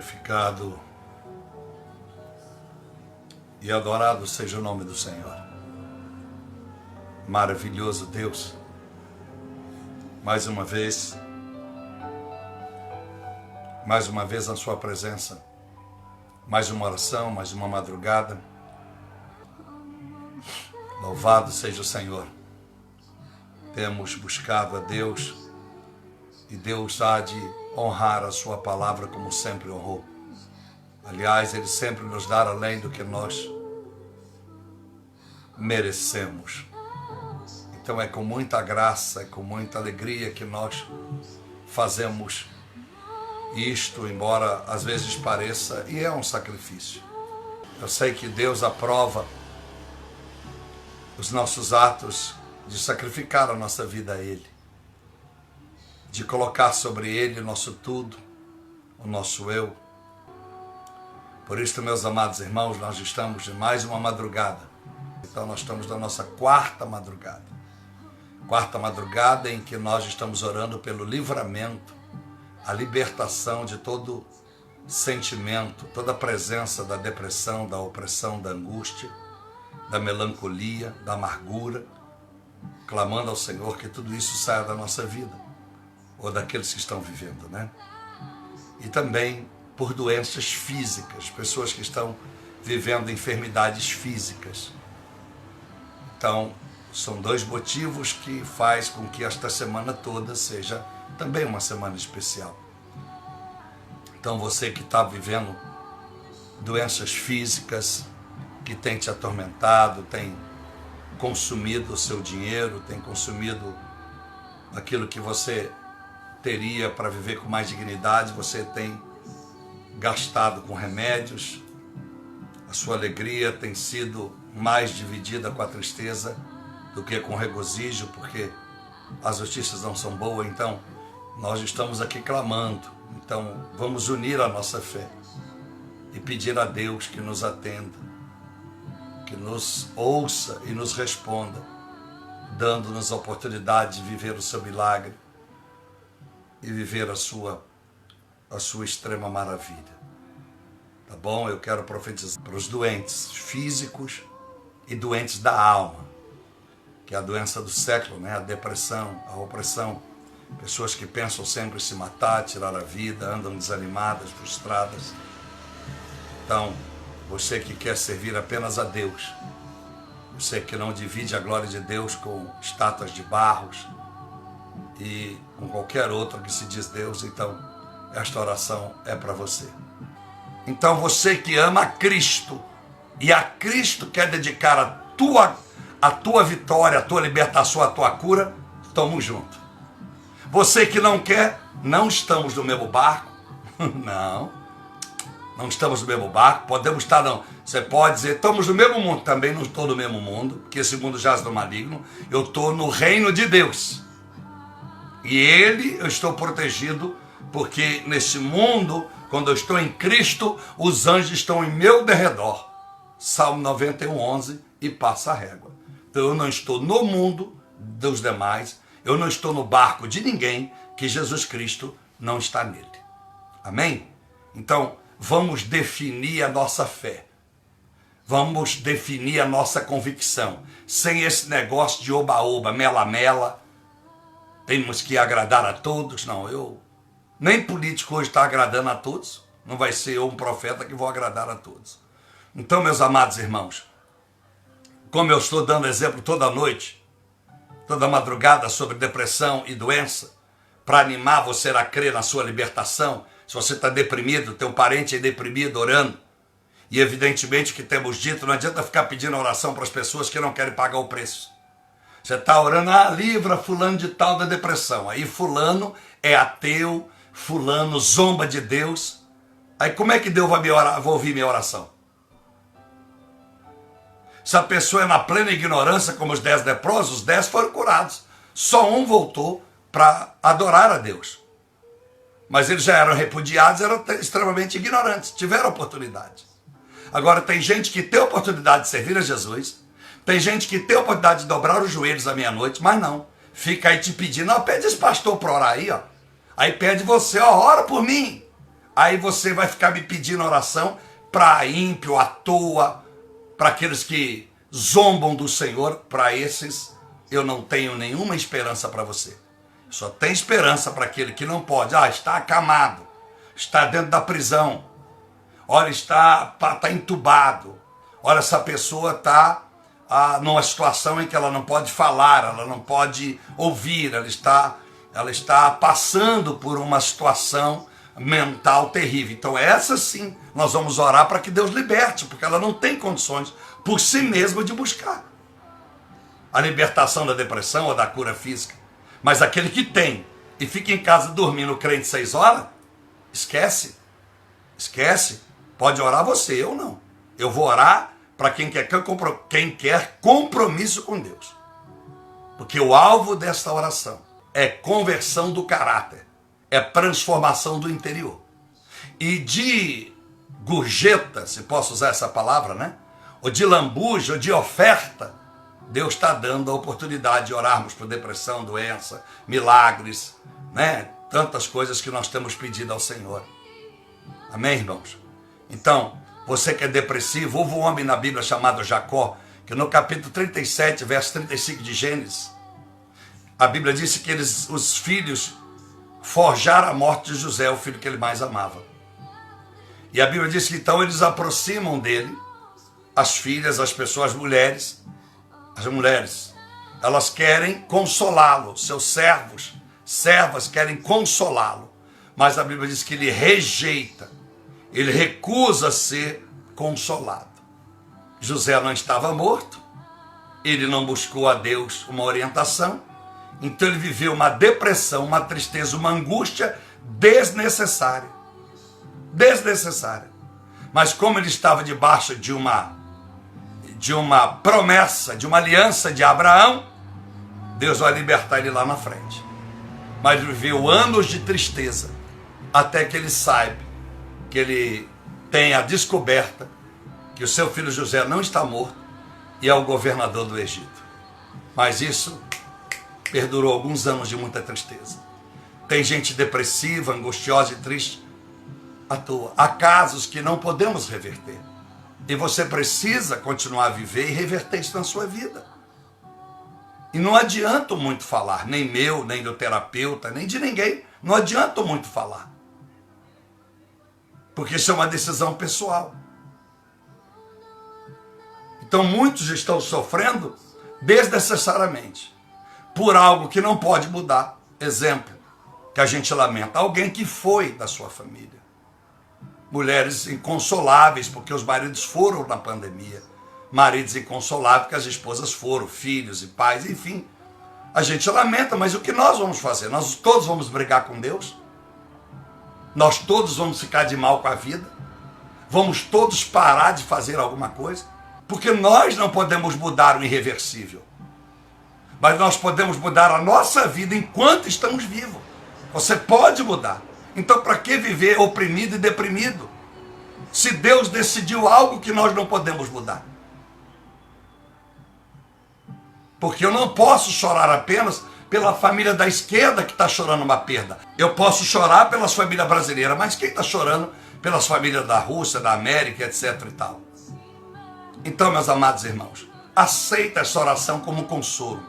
Glorificado e adorado seja o nome do Senhor. Maravilhoso Deus, mais uma vez na sua presença, mais uma oração, mais uma madrugada. Louvado seja o Senhor. Temos buscado a Deus e Deus há de honrar a sua palavra como sempre honrou. Aliás, Ele sempre nos dá além do que nós merecemos. Então é com muita graça, é com muita alegria que nós fazemos isto, embora às vezes pareça, e é um sacrifício. Eu sei que Deus aprova os nossos atos de sacrificar a nossa vida a Ele, de colocar sobre Ele o nosso tudo, o nosso eu. Por isso, meus amados irmãos, nós estamos em mais uma madrugada. Então nós estamos na nossa quarta madrugada. Quarta madrugada em que nós estamos orando pelo livramento, a libertação de todo sentimento, toda a presença da depressão, da opressão, da angústia, da melancolia, da amargura, clamando ao Senhor que tudo isso saia da nossa vida, ou daqueles que estão vivendo, né? E também por doenças físicas, pessoas que estão vivendo enfermidades físicas. Então, são dois motivos que faz com que esta semana toda seja também uma semana especial. Então, você que está vivendo doenças físicas, que tem te atormentado, tem consumido o seu dinheiro, tem consumido aquilo que você teria para viver com mais dignidade, você tem gastado com remédios, a sua alegria tem sido mais dividida com a tristeza do que com o regozijo, porque as notícias não são boas. Então nós estamos aqui clamando, então vamos unir a nossa fé e pedir a Deus que nos atenda, que nos ouça e nos responda, dando-nos a oportunidade de viver o seu milagre e viver a sua extrema maravilha. Tá bom? Eu quero profetizar para os doentes físicos e doentes da alma, que é a doença do século, né? A depressão, a opressão. Pessoas que pensam sempre em se matar, tirar a vida, andam desanimadas, frustradas. Então, você que quer servir apenas a Deus, você que não divide a glória de Deus com estátuas de barros e com qualquer outro que se diz Deus, então esta oração é para você. Então você que ama a Cristo e a Cristo quer dedicar a tua vitória, a tua libertação, a tua cura, estamos juntos. Você que não quer, não estamos no mesmo barco. Não estamos no mesmo barco, podemos estar não. Você pode dizer, estamos no mesmo mundo, também não estou no mesmo mundo, porque esse mundo jaz no maligno, eu estou no reino de Deus. E eu estou protegido, porque nesse mundo, quando eu estou em Cristo, os anjos estão em meu derredor. Salmo 91:11, e passa a régua. Então eu não estou no mundo dos demais, eu não estou no barco de ninguém, que Jesus Cristo não está nele. Amém? Então, vamos definir a nossa fé. Vamos definir a nossa convicção. Sem esse negócio de oba-oba, mela-mela. Temos que agradar a todos. Não, nem político hoje está agradando a todos. Não vai ser eu um profeta que vou agradar a todos. Então, meus amados irmãos, como eu estou dando exemplo toda noite, toda madrugada sobre depressão e doença, para animar você a crer na sua libertação. Se você está deprimido, teu parente é deprimido, orando. E evidentemente que temos dito, não adianta ficar pedindo oração para as pessoas que não querem pagar o preço. Você está orando, livra fulano de tal da depressão. Aí fulano é ateu, fulano zomba de Deus. Aí como é que Deus vai ouvir minha oração? Se a pessoa é na plena ignorância, como os 10 leprosos, os 10 foram curados. Só um voltou para adorar a Deus. Mas eles já eram repudiados, eram extremamente ignorantes, tiveram oportunidade. Agora tem gente que tem oportunidade de servir a Jesus, tem gente que tem oportunidade de dobrar os joelhos à meia-noite, mas não. Fica aí te pedindo, pede esse pastor para orar aí, ó. Aí pede você, ora por mim. Aí você vai ficar me pedindo oração para ímpio, à toa, para aqueles que zombam do Senhor. Para esses eu não tenho nenhuma esperança para você. Só tem esperança para aquele que não pode. Está acamado, está dentro da prisão, olha, está entubado, olha, essa pessoa está numa situação em que ela não pode falar, ela não pode ouvir, ela está passando por uma situação mental terrível. Então essa sim, nós vamos orar para que Deus liberte, porque ela não tem condições por si mesma de buscar a libertação da depressão ou da cura física. Mas aquele que tem e fica em casa dormindo crente 6 horas, esquece, pode orar você, eu não. Eu vou orar para quem quer compromisso com Deus. Porque o alvo desta oração é conversão do caráter, é transformação do interior. E de gorjeta, se posso usar essa palavra, né? Ou de lambuja, ou de oferta, Deus está dando a oportunidade de orarmos por depressão, doença, milagres, né? Tantas coisas que nós temos pedido ao Senhor. Amém, irmãos? Então, você que é depressivo, houve um homem na Bíblia chamado Jacó, que no capítulo 37, verso 35 de Gênesis, a Bíblia disse que os filhos forjaram a morte de José, o filho que ele mais amava. E a Bíblia diz que então eles aproximam dele, as filhas, as pessoas, as mulheres, elas querem consolá-lo, seus servas querem consolá-lo, mas a Bíblia diz que ele rejeita, ele recusa ser consolado. José não estava morto, ele não buscou a Deus uma orientação, então ele viveu uma depressão, uma tristeza, uma angústia desnecessária. Mas como ele estava debaixo de uma promessa, de uma aliança de Abraão, Deus vai libertar ele lá na frente. Mas viveu anos de tristeza, até que ele saiba, que ele tenha a descoberta que o seu filho José não está morto e é o governador do Egito. Mas isso perdurou alguns anos de muita tristeza. Tem gente depressiva, angustiosa e triste à toa. Há casos que não podemos reverter. E você precisa continuar a viver e reverter isso na sua vida. E não adianta muito falar, nem meu, nem do terapeuta, nem de ninguém. Não adianta muito falar. Porque isso é uma decisão pessoal. Então muitos estão sofrendo desnecessariamente por algo que não pode mudar. Exemplo, que a gente lamenta, alguém que foi da sua família. Mulheres inconsoláveis porque os maridos foram na pandemia. Maridos inconsoláveis porque as esposas foram, filhos e pais, enfim. A gente lamenta, mas o que nós vamos fazer? Nós todos vamos brigar com Deus? Nós todos vamos ficar de mal com a vida? Vamos todos parar de fazer alguma coisa? Porque nós não podemos mudar o irreversível. Mas nós podemos mudar a nossa vida enquanto estamos vivos. Você pode mudar. Então, para que viver oprimido e deprimido? Se Deus decidiu algo que nós não podemos mudar. Porque eu não posso chorar apenas pela família da esquerda que está chorando uma perda. Eu posso chorar pelas famílias brasileiras, mas quem está chorando pelas famílias da Rússia, da América, etc. e tal? Então, meus amados irmãos, aceita essa oração como consolo,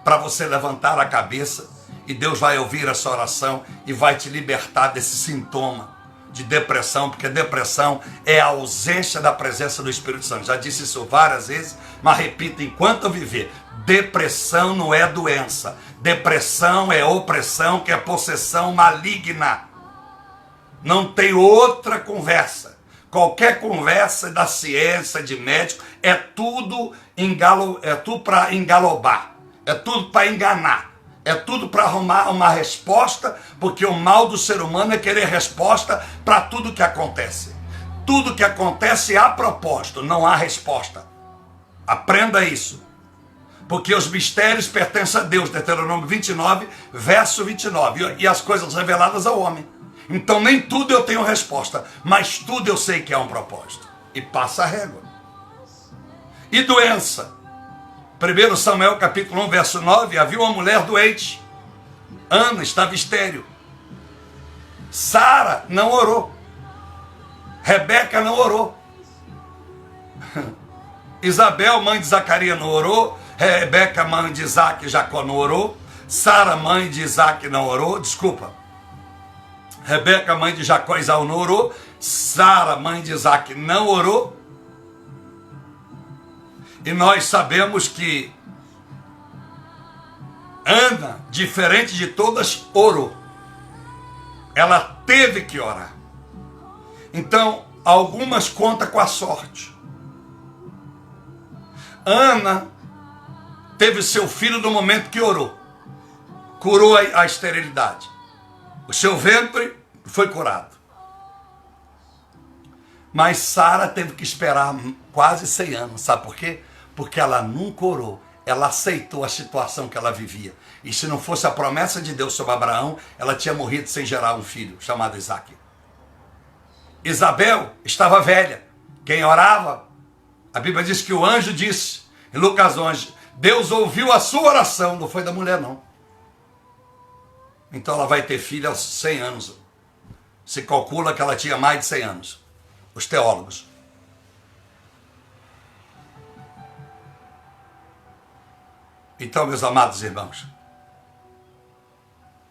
para você levantar a cabeça e Deus vai ouvir essa oração e vai te libertar desse sintoma de depressão, porque depressão é a ausência da presença do Espírito Santo. Já disse isso várias vezes, mas repito enquanto eu viver. Depressão não é doença. Depressão é opressão, que é possessão maligna. Não tem outra conversa. Qualquer conversa da ciência, de médico, é tudo para engalobar. É tudo para enganar. É tudo para arrumar uma resposta, porque o mal do ser humano é querer resposta para tudo que acontece. Tudo que acontece há propósito, não há resposta. Aprenda isso. Porque os mistérios pertencem a Deus, Deuteronômio 29, verso 29, e as coisas reveladas ao homem. Então nem tudo eu tenho resposta, mas tudo eu sei que é um propósito. E passa a régua. E doença. 1 Samuel capítulo 1, verso 9, havia uma mulher doente. Ana estava estéril. Sara não orou. Rebeca não orou. Isabel, mãe de Zacarias, não orou. Rebeca, mãe de Isaac e Jacó, não orou. Sara, mãe de Isaac, não orou. Desculpa. Rebeca, mãe de Jacó e Esaú, não orou. Sara, mãe de Isaac, não orou. E nós sabemos que Ana, diferente de todas, orou. Ela teve que orar. Então, algumas contam com a sorte. Ana teve seu filho no momento que orou. Curou a esterilidade. O seu ventre foi curado. Mas Sara teve que esperar quase 100 anos. Sabe por quê? Porque ela nunca orou. Ela aceitou a situação que ela vivia. E se não fosse a promessa de Deus sobre Abraão, ela tinha morrido sem gerar um filho, chamado Isaque. Isabel estava velha. Quem orava? A Bíblia diz que o anjo disse, em Lucas 11, Deus ouviu a sua oração, não foi da mulher não. Então ela vai ter filho aos 100 anos. Se calcula que ela tinha mais de 100 anos. Os teólogos. Então, meus amados irmãos,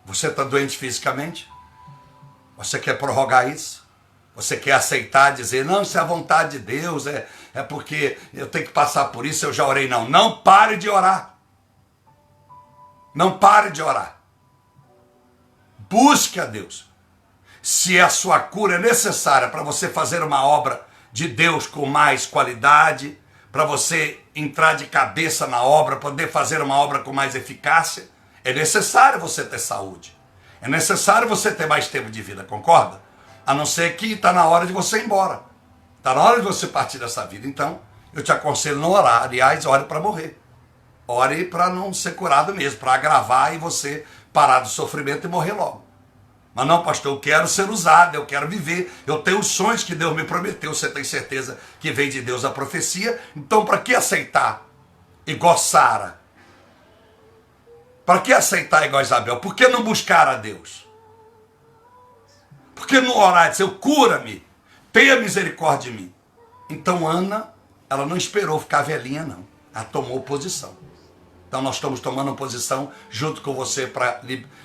você está doente fisicamente? Você quer prorrogar isso? Você quer aceitar, dizer, não, isso é a vontade de Deus, é porque eu tenho que passar por isso, eu já orei. Não, não pare de orar. Não pare de orar. Busque a Deus. Se a sua cura é necessária para você fazer uma obra de Deus com mais qualidade, para você entrar de cabeça na obra, poder fazer uma obra com mais eficácia, é necessário você ter saúde. É necessário você ter mais tempo de vida, concorda? A não ser que está na hora de você ir embora. Está na hora de você partir dessa vida. Então, eu te aconselho não orar. Aliás, ore para morrer. Ore para não ser curado mesmo, para agravar e você parar do sofrimento e morrer logo. Mas não, pastor, eu quero ser usado, eu quero viver, eu tenho os sonhos que Deus me prometeu, você tem certeza que vem de Deus a profecia, então para que aceitar igual Sara? Para que aceitar igual Isabel? Por que não buscar a Deus? Por que não orar e dizer, cura-me, tenha misericórdia de mim? Então Ana, ela não esperou ficar velhinha não, ela tomou posição. Então nós estamos tomando posição junto com você para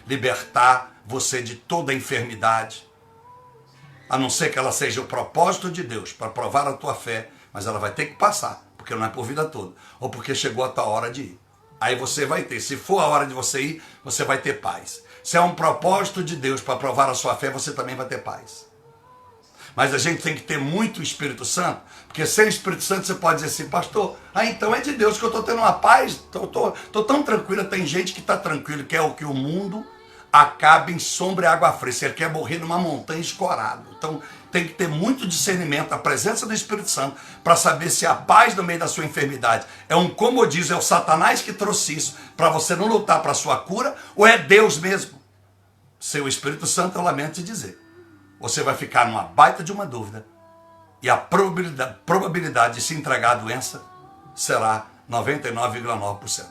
libertar você de toda a enfermidade, a não ser que ela seja o propósito de Deus para provar a tua fé, mas ela vai ter que passar, porque não é por vida toda, ou porque chegou a tua hora de ir. Aí você vai ter, se for a hora de você ir, você vai ter paz. Se é um propósito de Deus para provar a sua fé, você também vai ter paz. Mas a gente tem que ter muito Espírito Santo, porque sem Espírito Santo você pode dizer assim, pastor, então é de Deus que eu estou tendo uma paz, estou tão tranquilo. Tem gente que está tranquilo, quer o que o mundo acabe em sombra e água fresca, ele quer morrer numa montanha escorado. Então tem que ter muito discernimento, a presença do Espírito Santo, para saber se a paz no meio da sua enfermidade é um comodismo, é o Satanás que trouxe isso, para você não lutar para a sua cura, ou é Deus mesmo. Seu Espírito Santo, eu lamento te dizer, você vai ficar numa baita de uma dúvida, e a probabilidade de se entregar à doença será 99,9%.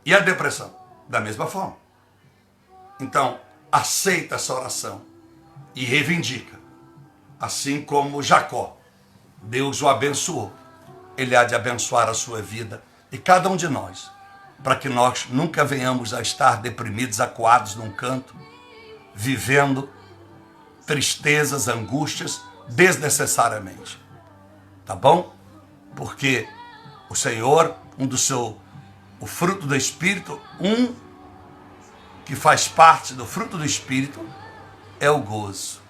E a depressão, da mesma forma. Então, aceita essa oração e reivindica. Assim como Jacó, Deus o abençoou. Ele há de abençoar a sua vida e cada um de nós, para que nós nunca venhamos a estar deprimidos, acuados num canto, vivendo tristezas, angústias, desnecessariamente. Tá bom? Porque o Senhor, o fruto do Espírito, que faz parte do fruto do Espírito, é o gozo,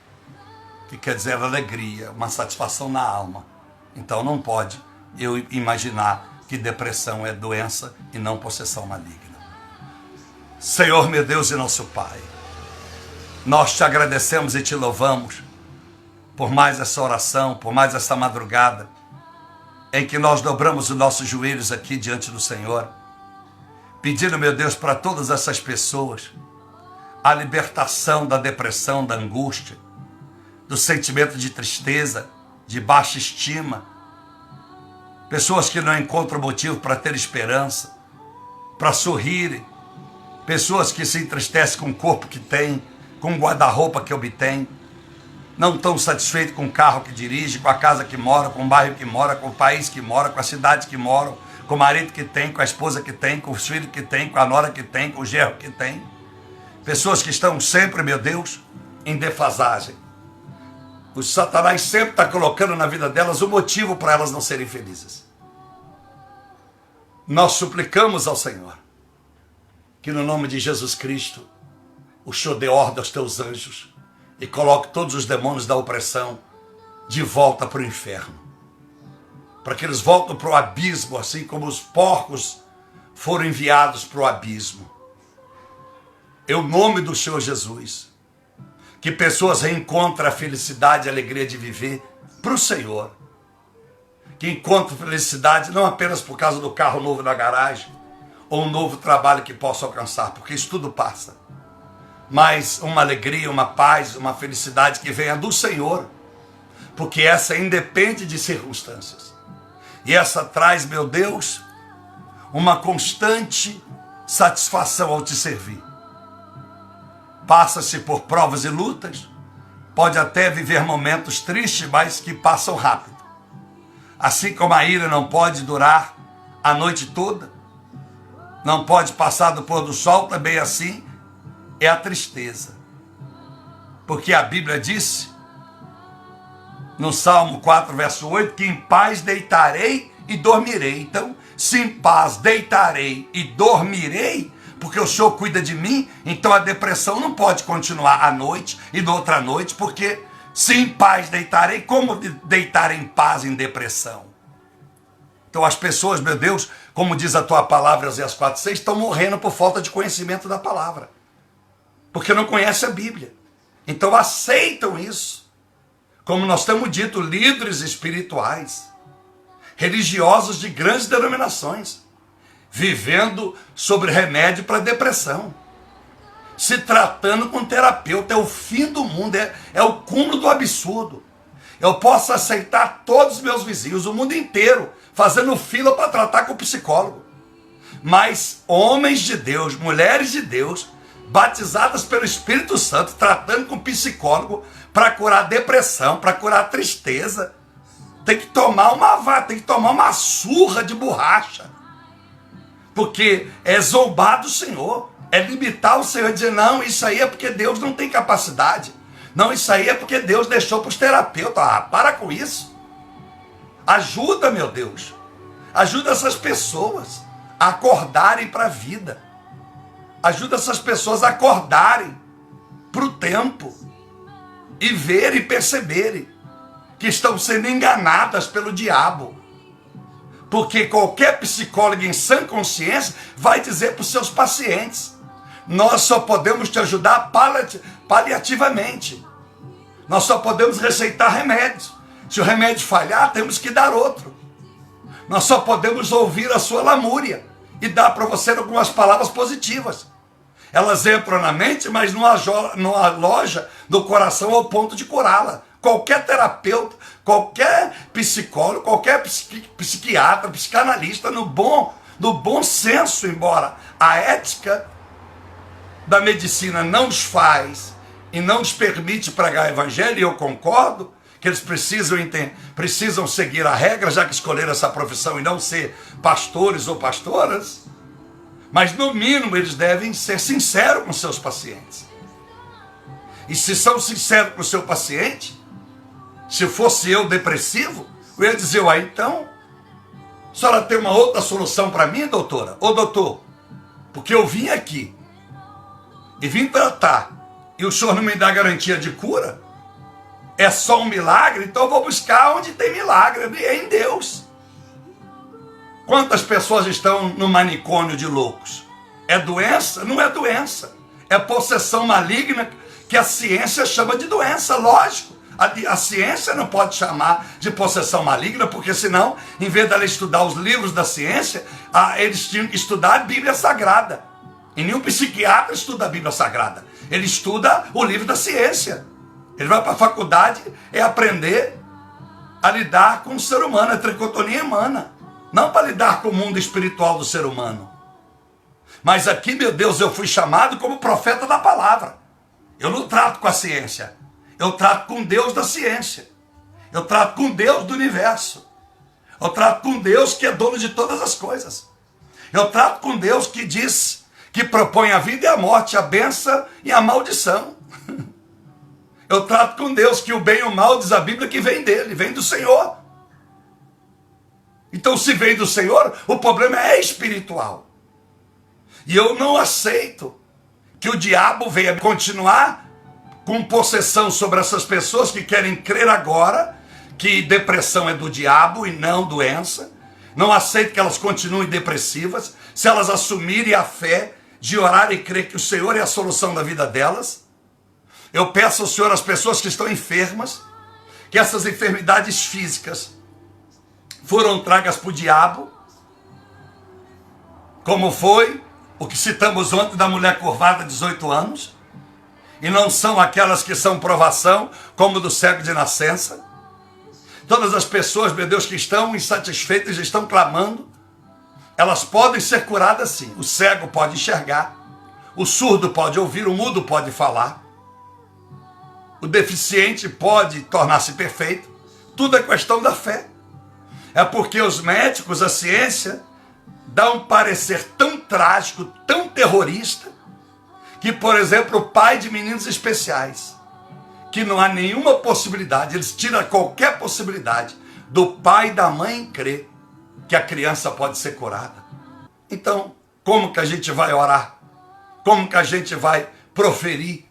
que quer dizer alegria, uma satisfação na alma. Então não pode eu imaginar que depressão é doença e não possessão maligna. Senhor, meu Deus e nosso Pai, nós te agradecemos e te louvamos por mais essa oração, por mais essa madrugada, em que nós dobramos os nossos joelhos aqui diante do Senhor, pedindo, meu Deus, para todas essas pessoas, a libertação da depressão, da angústia, do sentimento de tristeza, de baixa estima, pessoas que não encontram motivo para ter esperança, para sorrirem, pessoas que se entristecem com o corpo que têm, com o guarda-roupa que obtêm, não estão satisfeitos com o carro que dirige, com a casa que mora, com o bairro que mora, com o país que mora, com a cidade que mora, com o marido que tem, com a esposa que tem, com os filhos que tem, com a nora que tem, com o genro que tem. Pessoas que estão sempre, meu Deus, em defasagem. O Satanás sempre está colocando na vida delas o motivo para elas não serem felizes. Nós suplicamos ao Senhor que no nome de Jesus Cristo o Senhor dê ordem aos teus anjos e coloque todos os demônios da opressão de volta para o inferno. Para que eles voltem para o abismo, assim como os porcos foram enviados para o abismo. Em nome do Senhor Jesus, que pessoas reencontrem a felicidade e a alegria de viver para o Senhor. Que encontrem felicidade não apenas por causa do carro novo na garagem, ou um novo trabalho que possa alcançar, porque isso tudo passa. Mas uma alegria, uma paz, uma felicidade que venha do Senhor, porque essa independe de circunstâncias. E essa traz, meu Deus, uma constante satisfação ao te servir. Passa-se por provas e lutas, pode até viver momentos tristes, mas que passam rápido. Assim como a ira não pode durar a noite toda, não pode passar do pôr do sol, também assim é a tristeza. Porque a Bíblia disse, no Salmo 4, verso 8, que em paz deitarei e dormirei. Então, se em paz deitarei e dormirei, porque o Senhor cuida de mim, então a depressão não pode continuar à noite e na outra noite, porque se em paz deitarei, como deitar em paz em depressão? Então as pessoas, meu Deus, como diz a tua palavra, Oséias 4:6, estão morrendo por falta de conhecimento da palavra, porque não conhecem a Bíblia. Então aceitam isso. Como nós temos dito, líderes espirituais, religiosos de grandes denominações, vivendo sobre remédio para depressão, se tratando com terapeuta. É o fim do mundo, é o cúmulo do absurdo. Eu posso aceitar todos os meus vizinhos, o mundo inteiro, fazendo fila para tratar com o psicólogo. Mas homens de Deus, mulheres de Deus, batizadas pelo Espírito Santo, tratando com psicólogo para curar depressão, para curar tristeza, tem que tomar uma surra de borracha. Porque é zombar do Senhor, é limitar o Senhor, dizer, não, isso aí é porque Deus não tem capacidade. Não, isso aí é porque Deus deixou para os terapeutas. Ah, para com isso. Ajuda, meu Deus. Ajuda essas pessoas a acordarem para a vida. Ajuda essas pessoas a acordarem para o tempo. E verem e perceberem que estão sendo enganadas pelo diabo. Porque qualquer psicólogo em sã consciência vai dizer para os seus pacientes, nós só podemos te ajudar paliativamente. Nós só podemos receitar remédios. Se o remédio falhar, temos que dar outro. Nós só podemos ouvir a sua lamúria e dar para você algumas palavras positivas. Elas entram na mente, mas não aloja no coração ao ponto de curá-la. Qualquer terapeuta, qualquer psicólogo, qualquer psiquiatra, psicanalista, no bom senso, embora a ética da medicina não os faz e não os permite pregar o evangelho, e eu concordo que eles precisam seguir a regra, já que escolheram essa profissão e não ser pastores ou pastoras, mas no mínimo eles devem ser sinceros com seus pacientes. E se são sinceros com o seu paciente, se fosse eu depressivo, eu ia dizer, então, a senhora tem uma outra solução para mim, doutora? Ô doutor, porque eu vim aqui e vim tratar, e o senhor não me dá garantia de cura, é só um milagre, então eu vou buscar onde tem milagre, é em Deus. Quantas pessoas estão no manicômio de loucos? É doença? Não é doença. É possessão maligna que a ciência chama de doença, lógico. A ciência não pode chamar de possessão maligna, porque senão, em vez dela estudar os livros da ciência, eles tinham que estudar a Bíblia Sagrada. E nenhum psiquiatra estuda a Bíblia Sagrada. Ele estuda o livro da ciência. Ele vai para a faculdade e aprender a lidar com o ser humano, a tricotonia humana. Não para lidar com o mundo espiritual do ser humano. Mas aqui, meu Deus, eu fui chamado como profeta da palavra. Eu não trato com a ciência. Eu trato com Deus da ciência. Eu trato com Deus do universo. Eu trato com Deus que é dono de todas as coisas. Eu trato com Deus que diz, que propõe a vida e a morte, a bênção e a maldição. Eu trato com Deus que o bem e o mal, diz a Bíblia, que vem dele, vem do Senhor. Então, se vem do Senhor, o problema é espiritual. E eu não aceito que o diabo venha continuar com possessão sobre essas pessoas que querem crer agora que depressão é do diabo e não doença. Não aceito que elas continuem depressivas, se elas assumirem a fé de orar e crer que o Senhor é a solução da vida delas. Eu peço ao Senhor, as pessoas que estão enfermas, que essas enfermidades físicas foram tragas para o diabo, como foi o que citamos ontem da mulher curvada de 18 anos, e não são aquelas que são provação, como do cego de nascença. Todas as pessoas, meu Deus, que estão insatisfeitas, estão clamando, elas podem ser curadas sim. O cego pode enxergar, o surdo pode ouvir, o mudo pode falar, o deficiente pode tornar-se perfeito. Tudo é questão da fé. É porque os médicos, a ciência, dá um parecer tão trágico, tão terrorista, que, por exemplo, o pai de meninos especiais, que não há nenhuma possibilidade, eles tiram qualquer possibilidade do pai e da mãe crer que a criança pode ser curada. Então, como que a gente vai orar? Como que a gente vai proferir?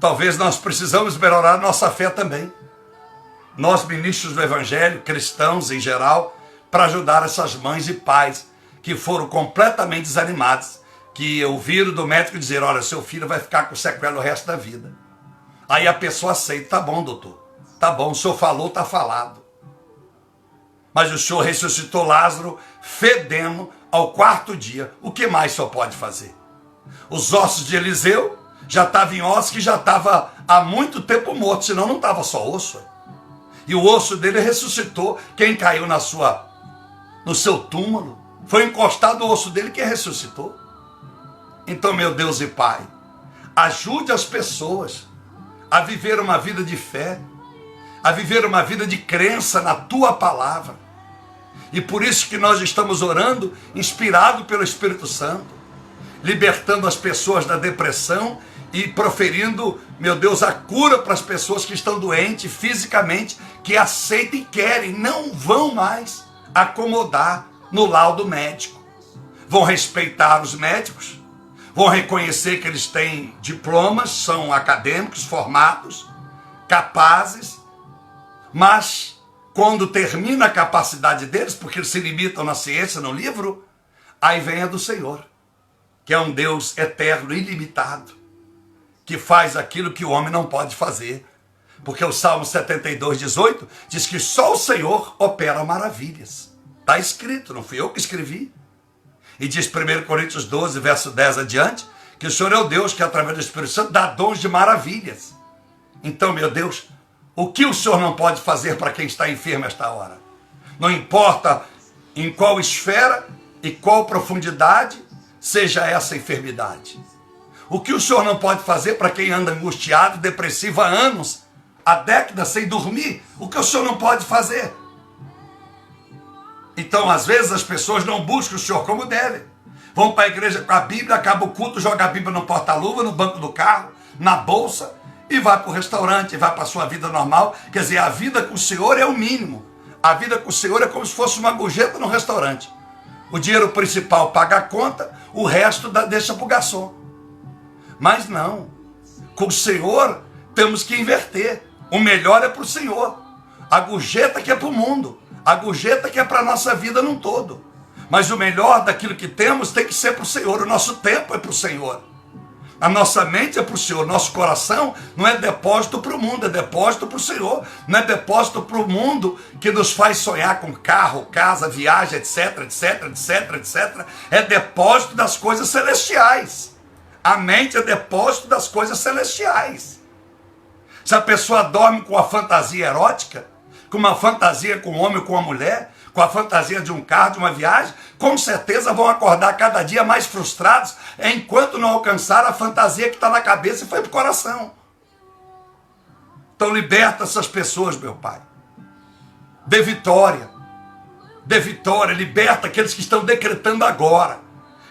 Talvez nós precisamos melhorar nossa fé também. Nós, ministros do Evangelho, cristãos em geral, para ajudar essas mães e pais que foram completamente desanimados, que ouviram do médico dizer, olha, seu filho vai ficar com sequela o resto da vida. Aí a pessoa aceita, tá bom, doutor, tá bom, o senhor falou, tá falado. Mas o senhor ressuscitou Lázaro fedendo ao 4º dia. O que mais o senhor pode fazer? Os ossos de Eliseu já estavam em ossos que já estava há muito tempo morto, senão não estava só osso. E o osso dele ressuscitou. Quem caiu no seu túmulo foi encostado o osso dele que ressuscitou. Então, meu Deus e Pai, ajude as pessoas a viver uma vida de fé, a viver uma vida de crença na Tua palavra. E por isso que nós estamos orando, inspirado pelo Espírito Santo, libertando as pessoas da depressão e proferindo, meu Deus, a cura para as pessoas que estão doentes fisicamente, que aceitam e querem, não vão mais acomodar no laudo médico. Vão respeitar os médicos, vão reconhecer que eles têm diplomas, são acadêmicos, formados, capazes, mas quando termina a capacidade deles, porque eles se limitam na ciência, no livro, aí vem a do Senhor, que é um Deus eterno, ilimitado, que faz aquilo que o homem não pode fazer. Porque o Salmo 72:18 diz que só o Senhor opera maravilhas. Está escrito, não fui eu que escrevi. E diz 1 Coríntios 12, verso 10 adiante, que o Senhor é o Deus que através do Espírito Santo dá dons de maravilhas. Então, meu Deus, o que o Senhor não pode fazer para quem está enfermo esta hora? Não importa em qual esfera e qual profundidade seja essa enfermidade. O que o Senhor não pode fazer para quem anda angustiado, depressivo há anos, há décadas sem dormir? O que o Senhor não pode fazer? Então, às vezes, as pessoas não buscam o Senhor como devem. Vão para a igreja com a Bíblia, acaba o culto, joga a Bíblia no porta-luva, no banco do carro, na bolsa, e vai para o restaurante, vai para a sua vida normal. Quer dizer, a vida com o Senhor é o mínimo. A vida com o Senhor é como se fosse uma gorjeta no restaurante. O dinheiro principal paga a conta, o resto deixa para o garçom. Mas não, com o Senhor temos que inverter. O melhor é para o Senhor. A gorjeta que é para o mundo. A gorjeta que é para a nossa vida num todo. Mas o melhor daquilo que temos tem que ser para o Senhor. O nosso tempo é para o Senhor. A nossa mente é para o Senhor. Nosso coração não é depósito para o mundo, é depósito para o Senhor. Não é depósito para o mundo que nos faz sonhar com carro, casa, viagem, etc, etc, etc, etc. É depósito das coisas celestiais. A mente é depósito das coisas celestiais. Se a pessoa dorme com a fantasia erótica, com uma fantasia com um homem ou com uma mulher, com a fantasia de um carro, de uma viagem, com certeza vão acordar cada dia mais frustrados enquanto não alcançar a fantasia que está na cabeça e foi para o coração. Então liberta essas pessoas, meu Pai. Dê vitória. Dê vitória, liberta aqueles que estão decretando agora.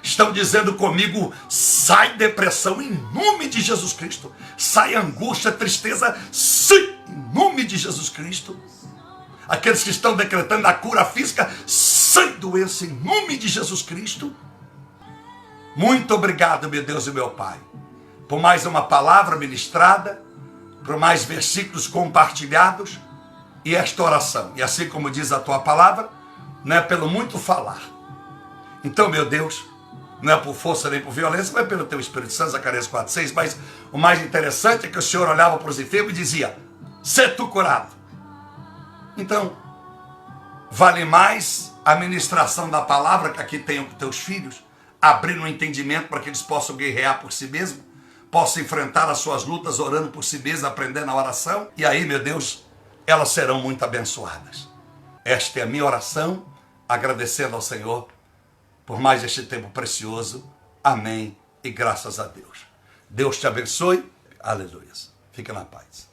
Estão dizendo comigo, sai depressão em nome de Jesus Cristo. Sai angústia, tristeza, sim, em nome de Jesus Cristo. Aqueles que estão decretando a cura física, sai doença em nome de Jesus Cristo. Muito obrigado, meu Deus e meu Pai, por mais uma palavra ministrada, por mais versículos compartilhados e esta oração. E assim como diz a tua palavra, não é pelo muito falar. Então, meu Deus, não é por força nem por violência, mas pelo teu Espírito Santo, Zacarias 4:6. Mas o mais interessante é que o Senhor olhava para os enfermos e dizia, sê tu curado. Então, vale mais a ministração da palavra que aqui tenham com teus filhos, abrindo um entendimento para que eles possam guerrear por si mesmos, possam enfrentar as suas lutas orando por si mesmos, aprendendo a oração. E aí, meu Deus, elas serão muito abençoadas. Esta é a minha oração, agradecendo ao Senhor por mais este tempo precioso. Amém e graças a Deus. Deus te abençoe. Aleluia. Fica na paz.